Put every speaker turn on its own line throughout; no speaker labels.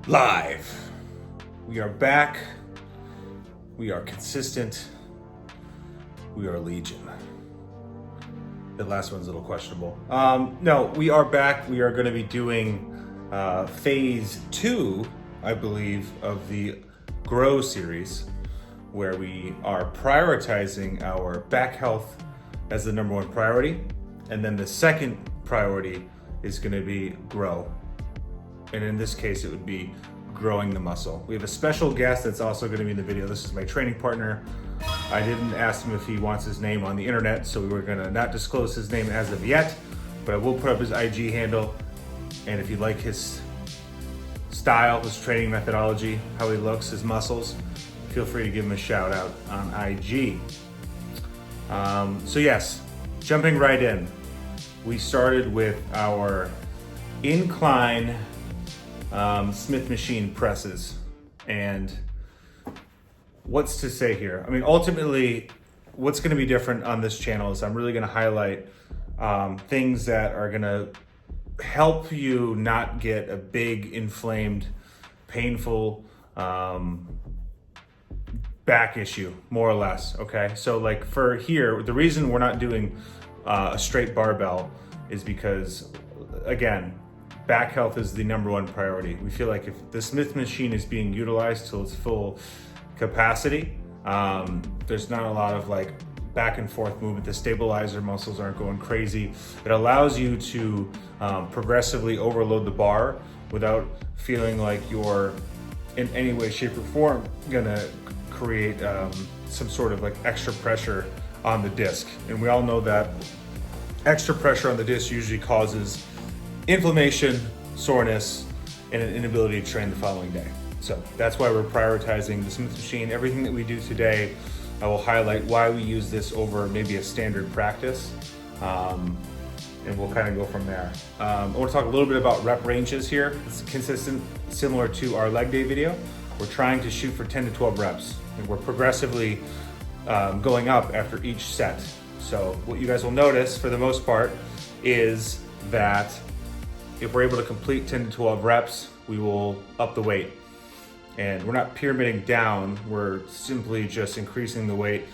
Live. We are back. We are consistent. We are legion. The last one's a little questionable. No, we are back. We are going to be doing phase 2, I believe, of the Grow series, where we are prioritizing our back health as the number one priority. And then the second priority is going to be grow. And in this case, it would be growing the muscle. We have a special guest that's also going to be in the video. This is my training partner. I didn't ask him if he wants his name on the internet, so we were going to not disclose his name as of yet, but I will put up his IG handle. And if you like his style, his training methodology, how he looks, his muscles, feel free to give him a shout out on IG. So yes, jumping right in. We started with our incline Smith machine presses, and what's to say here? I mean, ultimately, what's going to be different on this channel is I'm really going to highlight things that are going to help you not get a big, inflamed, painful back issue, more or less. Okay, so like for here, the reason we're not doing a straight barbell is because, again, back health is the number one priority. We feel like if the Smith machine is being utilized to its full capacity, there's not a lot of like back and forth movement. The stabilizer muscles aren't going crazy. It allows you to progressively overload the bar without feeling like you're in any way, shape, or form gonna create some sort of like extra pressure on the disc. And we all know that extra pressure on the disc usually causes inflammation, soreness, and an inability to train the following day. So that's why we're prioritizing the Smith machine. Everything that we do today, I will highlight why we use this over maybe a standard practice, and we'll kind of go from there. I want to talk a little bit about rep ranges here. It's consistent, similar to our leg day video. We're trying to shoot for 10 to 12 reps, and we're progressively going up after each set. So what you guys will notice for the most part is that if we're able to complete 10 to 12 reps, we will up the weight. And we're not pyramiding down, we're simply just increasing the weight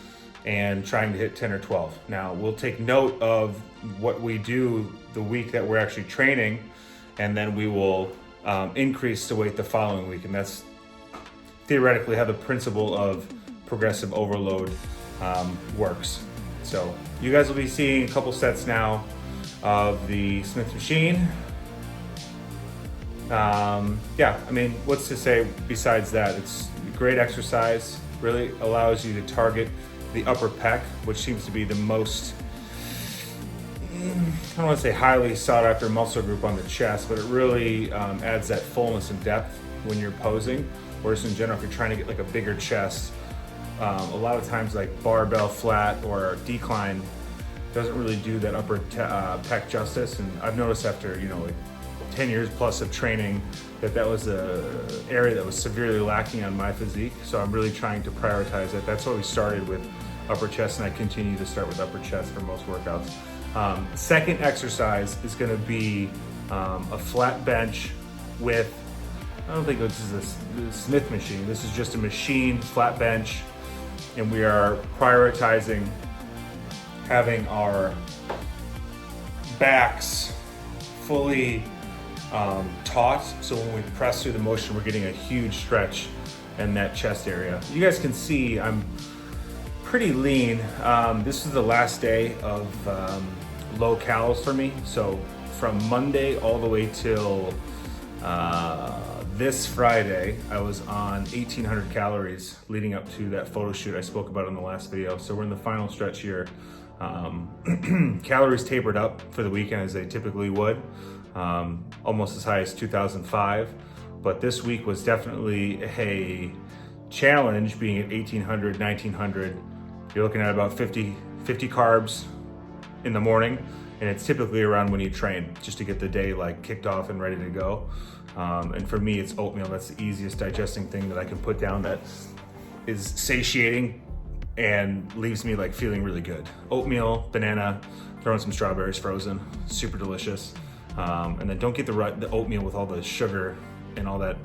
and trying to hit 10 or 12. Now, we'll take note of what we do the week that we're actually training, and then we will increase the weight the following week. And that's theoretically how the principle of progressive overload works. So you guys will be seeing a couple sets now of the Smith machine. Yeah, I mean, what's to say besides that? It's a great exercise, really allows you to target the upper pec, which seems to be the most, I don't want to say highly sought after muscle group on the chest, but it really adds that fullness and depth when you're posing. Whereas in general, if you're trying to get like a bigger chest, a lot of times like barbell flat or decline doesn't really do that upper pec justice. And I've noticed after, like 10 years plus of training that was an area that was severely lacking on my physique. So I'm really trying to prioritize it. That's why we started with upper chest, and I continue to start with upper chest for most workouts. Second exercise is gonna be a flat bench with, I don't think this is a Smith machine. This is just a machine, flat bench, and we are prioritizing having our backs fully taut, so when we press through the motion, we're getting a huge stretch in that chest area. You guys can see I'm pretty lean. This is the last day of low calories for me. So from Monday all the way till this Friday, I was on 1,800 calories leading up to that photo shoot I spoke about in the last video. So we're in the final stretch here. Calories tapered up for the weekend as they typically would. Almost as high as 2005, but this week was definitely a challenge being at 1800, 1900. You're looking at about 50 carbs in the morning, and it's typically around when you train, just to get the day like kicked off and ready to go. And for me, it's oatmeal. That's the easiest digesting thing that I can put down that is satiating and leaves me like feeling really good. Oatmeal, banana, throw in some strawberries frozen, super delicious. And then don't get the oatmeal with all the sugar and all that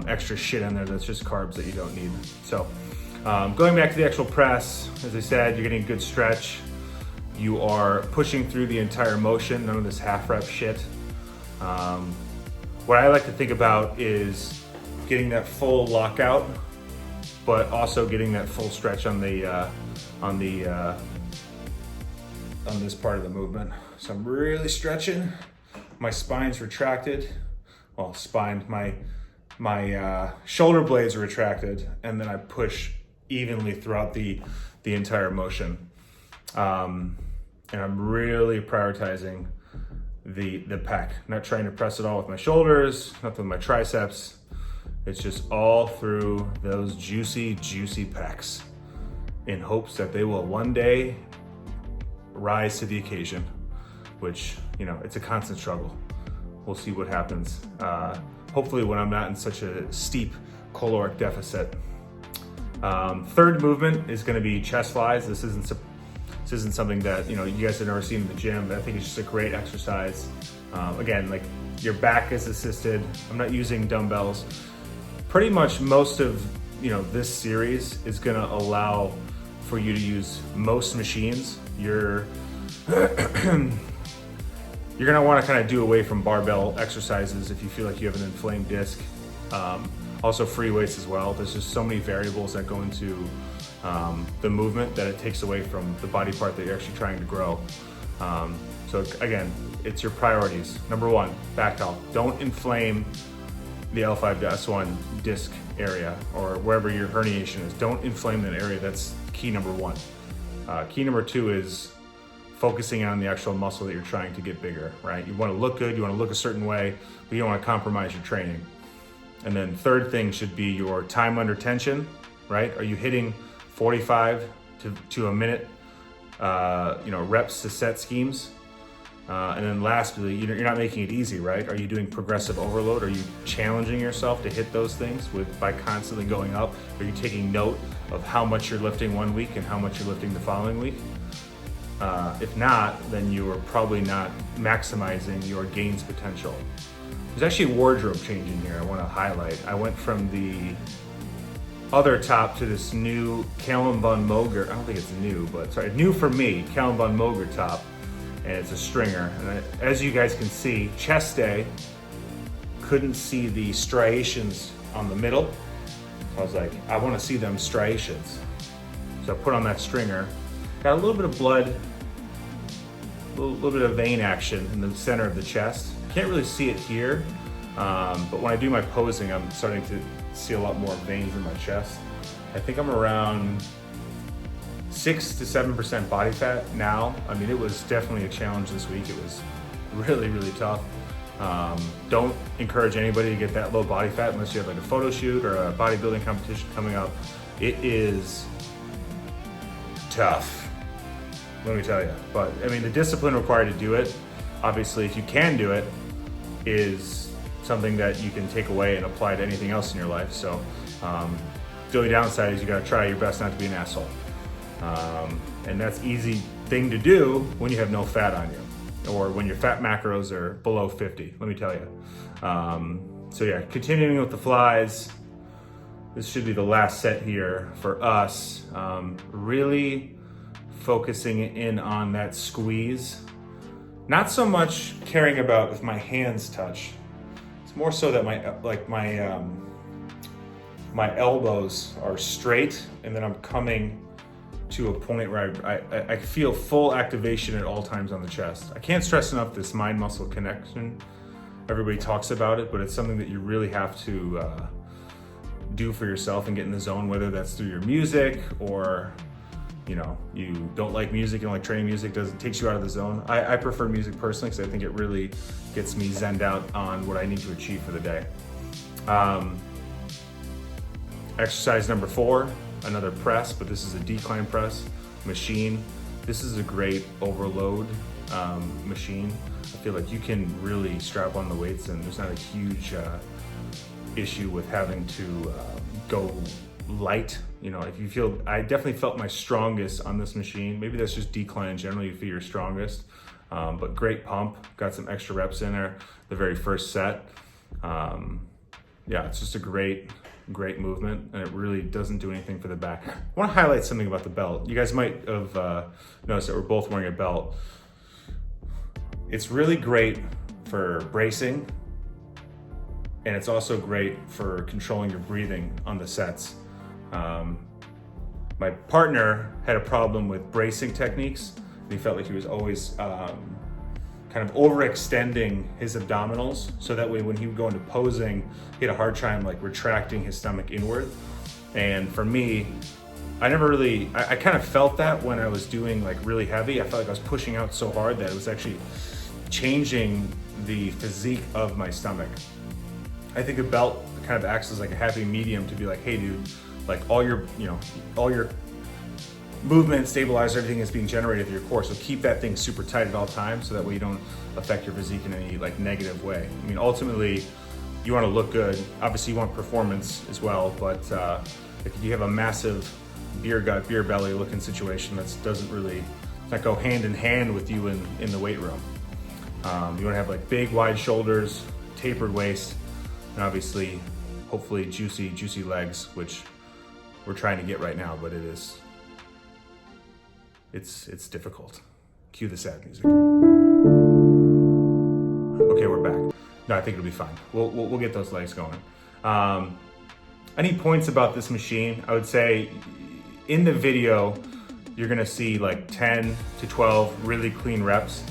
extra shit in there that's just carbs that you don't need. So going back to the actual press, as I said, you're getting a good stretch. You are pushing through the entire motion, none of this half rep shit. What I like to think about is getting that full lockout, but also getting that full stretch on the on this part of the movement. So I'm really stretching. My spine's retracted. Well, my shoulder blades are retracted, and then I push evenly throughout the entire motion. And I'm really prioritizing the pec, not trying to press it all with my shoulders, nothing with my triceps. It's just all through those juicy pecs in hopes that they will one day rise to the occasion, which, you know, it's a constant struggle. We'll see what happens. Hopefully when I'm not in such a steep caloric deficit. Third movement is gonna be chest flies. This isn't something that, you know, you guys have never seen in the gym, but I think it's just a great exercise. Again, like your back is assisted. I'm not using dumbbells. Pretty much most of, you know, this series is gonna allow for you to use most machines. You're gonna wanna kind of do away from barbell exercises if you feel like you have an inflamed disc. Also free weights as well. There's just so many variables that go into the movement that it takes away from the body part that you're actually trying to grow. So again, it's your priorities. Number one, back health. Don't inflame the L5 to S1 disc area or wherever your herniation is. Don't inflame that area. That's key number one. Key number two is focusing on the actual muscle that you're trying to get bigger, right? You want to look good, you want to look a certain way, but you don't want to compromise your training. And then third thing should be your time under tension, right? Are you hitting 45 to a minute, reps to set schemes? And then lastly, you're not making it easy, right? Are you doing progressive overload? Are you challenging yourself to hit those things by constantly going up? Are you taking note of how much you're lifting one week and how much you're lifting the following week? If not, then you are probably not maximizing your gains potential. There's actually a wardrobe change in here I want to highlight. I went from the other top to this new Callum von Moger, I don't think it's new, but sorry, new for me, Callum von Moger top, and it's a stringer. And as you guys can see, chest day, couldn't see the striations on the middle. So I was like, I want to see them striations. So I put on that stringer, got a little bit of blood, a little bit of vein action in the center of the chest. Can't really see it here, but when I do my posing, I'm starting to see a lot more veins in my chest. I think I'm around 6 to 7% body fat now. I mean, it was definitely a challenge this week. It was really, really tough. Don't encourage anybody to get that low body fat unless you have like a photo shoot or a bodybuilding competition coming up. It is tough, let me tell you. But I mean, the discipline required to do it, obviously, if you can do it, is something that you can take away and apply to anything else in your life. So the only downside is you gotta try your best not to be an asshole. And that's easy thing to do when you have no fat on you, or when your fat macros are below 50, let me tell you. So yeah, continuing with the flies, this should be the last set here for us. Really focusing in on that squeeze. Not so much caring about if my hands touch. It's more so that my elbows are straight, and then I'm coming to a point where I feel full activation at all times on the chest. I can't stress enough this mind-muscle connection. Everybody talks about it, but it's something that you really have to do for yourself and get in the zone, whether that's through your music or, you know, you don't like music, you don't like training music, takes you out of the zone. I prefer music personally because I think it really gets me zenned out on what I need to achieve for the day. Exercise number 4, another press, but this is a decline press machine. This is a great overload machine. I feel like you can really strap on the weights and there's not a huge issue with having to go light. You know, if you feel, I definitely felt my strongest on this machine. Maybe that's just decline in general, you feel your strongest. But great pump, got some extra reps in there the very first set. yeah, it's just a great movement, and it really doesn't do anything for the back. I want to highlight something about the belt. You guys might have noticed that we're both wearing a belt. It's really great for bracing, and it's also great for controlling your breathing on the sets. My partner had a problem with bracing techniques, and he felt like he was always kind of overextending his abdominals, so that way when he would go into posing, he had a hard time like retracting his stomach inward. And for me, I kind of felt that when I was doing like really heavy. I felt like I was pushing out so hard that it was actually changing the physique of my stomach. I think a belt kind of acts as like a happy medium to be like, hey dude, like all your movement, stabilizer, everything is being generated through your core. So keep that thing super tight at all times, so that way you don't affect your physique in any like negative way. I mean, ultimately, you want to look good. Obviously, you want performance as well. But if you have a massive beer gut, beer belly looking situation, that doesn't really not go hand in hand with you in the weight room. You want to have like big, wide shoulders, tapered waist, and obviously, hopefully, juicy legs, which we're trying to get right now, but it's difficult. Cue the sad music. Okay, we're back. No, I think it'll be fine. We'll get those legs going. Any points about this machine? I would say in the video, you're gonna see like 10 to 12 really clean reps.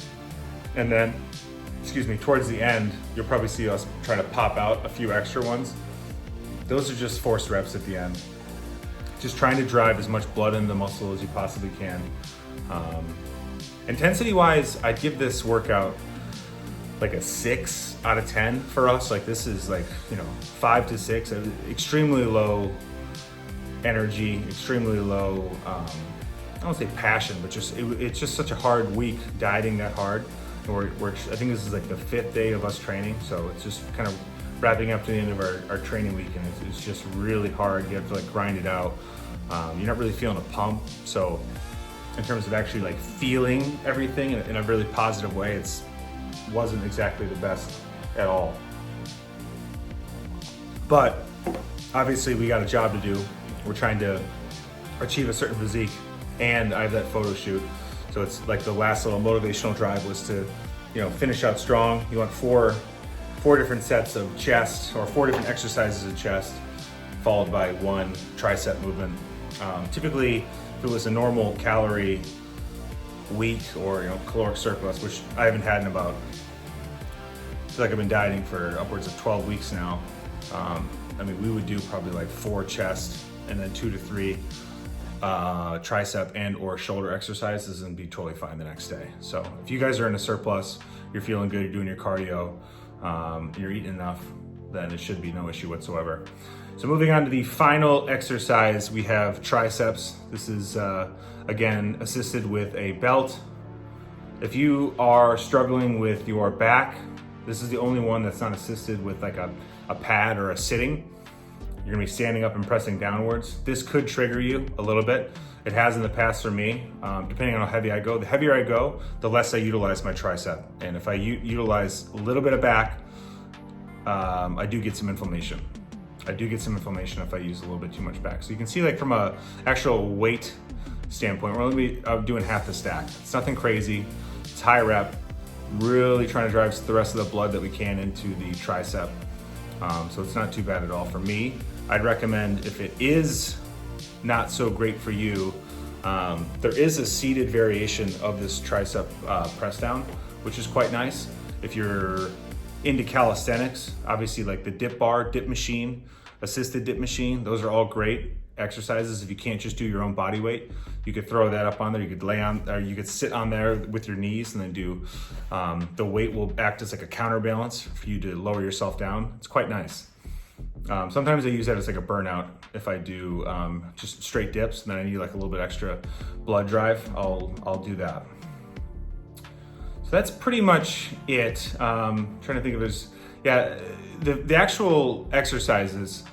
And then, towards the end, you'll probably see us try to pop out a few extra ones. Those are just forced reps at the end. Just trying to drive as much blood into the muscle as you possibly can. Intensity wise, I'd give this workout like a 6 out of 10 for us. Like this is like, 5 to 6, extremely low energy, extremely low, I don't want to say passion, but it's just such a hard week dieting that hard. And I think this is like the 5th day of us training. So it's just kind of wrapping up to the end of our training week, and it's just really hard. You have to like grind it out. You're not really feeling a pump. So in terms of actually like feeling everything in a really positive way, it wasn't exactly the best at all. But obviously we got a job to do. We're trying to achieve a certain physique, and I have that photo shoot. So it's like the last little motivational drive was to, finish out strong. You want four different sets of chest, or 4 different exercises of chest, followed by 1 tricep movement. Typically, if it was a normal calorie week or caloric surplus, which I haven't had in about, I feel like I've been dieting for upwards of 12 weeks now. We would do probably like 4 chest and then 2 to 3 tricep and or shoulder exercises, and be totally fine the next day. So if you guys are in a surplus, you're feeling good, you're doing your cardio, you're eating enough, then it should be no issue whatsoever. So moving on to the final exercise, we have triceps. This is again assisted with a belt. If you are struggling with your back, this is the only one that's not assisted with like a pad or a sitting. You're gonna be standing up and pressing downwards. This could trigger you a little bit. It has in the past for me, depending on how heavy I go. The heavier I go, the less I utilize my tricep. And if I utilize a little bit of back, I do get some inflammation. I do get some inflammation if I use a little bit too much back. So you can see like from a actual weight standpoint, we're only doing half the stack. It's nothing crazy, it's high rep, really trying to drive the rest of the blood that we can into the tricep. So it's not too bad at all for me. I'd recommend, if it is not so great for you, there is a seated variation of this tricep press down, which is quite nice. If you're into calisthenics, obviously like the dip bar, dip machine, assisted dip machine, those are all great exercises. If you can't just do your own body weight, you could throw that up on there. You could lay on, or you could sit on there with your knees and then do, the weight will act as like a counterbalance for you to lower yourself down. It's quite nice. Sometimes I use that as like a burnout. If I do just straight dips and then I need like a little bit extra blood drive, I'll do that. So that's pretty much it. Trying to think of this. Yeah, the actual exercises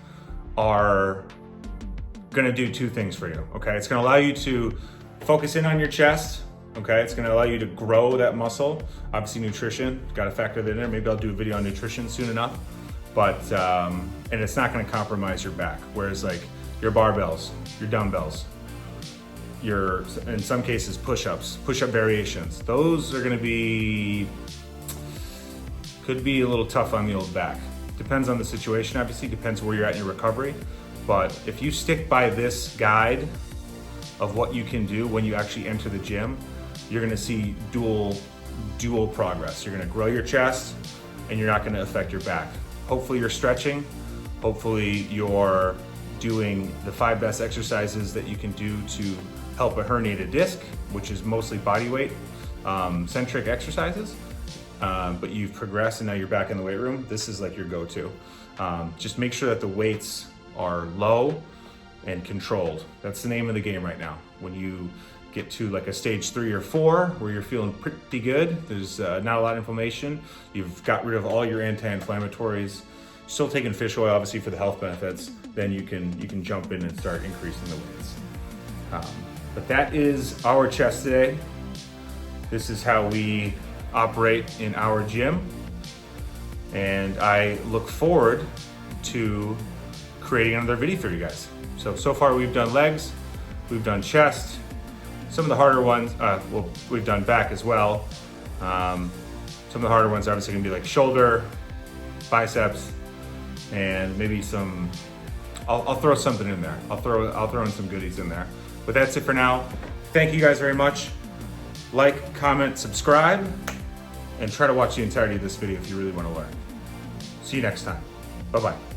are gonna do 2 things for you, okay? It's gonna allow you to focus in on your chest, okay? It's gonna allow you to grow that muscle. Obviously nutrition, gotta factor that in there. Maybe I'll do a video on nutrition soon enough. but and it's not going to compromise your back. Whereas like your barbells, your dumbbells, your, in some cases, push-ups, push-up variations, those are going to be, could be a little tough on the old back. Depends on the situation, obviously, depends where you're at in your recovery. But if you stick by this guide of what you can do when you actually enter the gym, you're gonna see dual progress. You're gonna grow your chest and you're not gonna affect your back. Hopefully you're stretching. Hopefully you're doing the 5 best exercises that you can do to help a herniated disc, which is mostly body weight centric exercises. But you've progressed and now you're back in the weight room. This is like your go-to. Just make sure that the weights are low and controlled. That's the name of the game right now. When you get to like a stage 3 or 4 where you're feeling pretty good, there's not a lot of inflammation, you've got rid of all your anti-inflammatories, still taking fish oil obviously for the health benefits, then you can jump in and start increasing the weights. But that is our chest today. This is how we operate in our gym, and I look forward to creating another video for you guys. So far we've done legs, we've done chest, some of the harder ones, well, we've done back as well. Some of the harder ones are obviously gonna be like shoulder, biceps, and maybe some, I'll throw something in there. I'll throw in some goodies in there. But that's it for now. Thank you guys very much. Like, comment, subscribe, and try to watch the entirety of this video if you really wanna learn. See you next time. Bye-bye.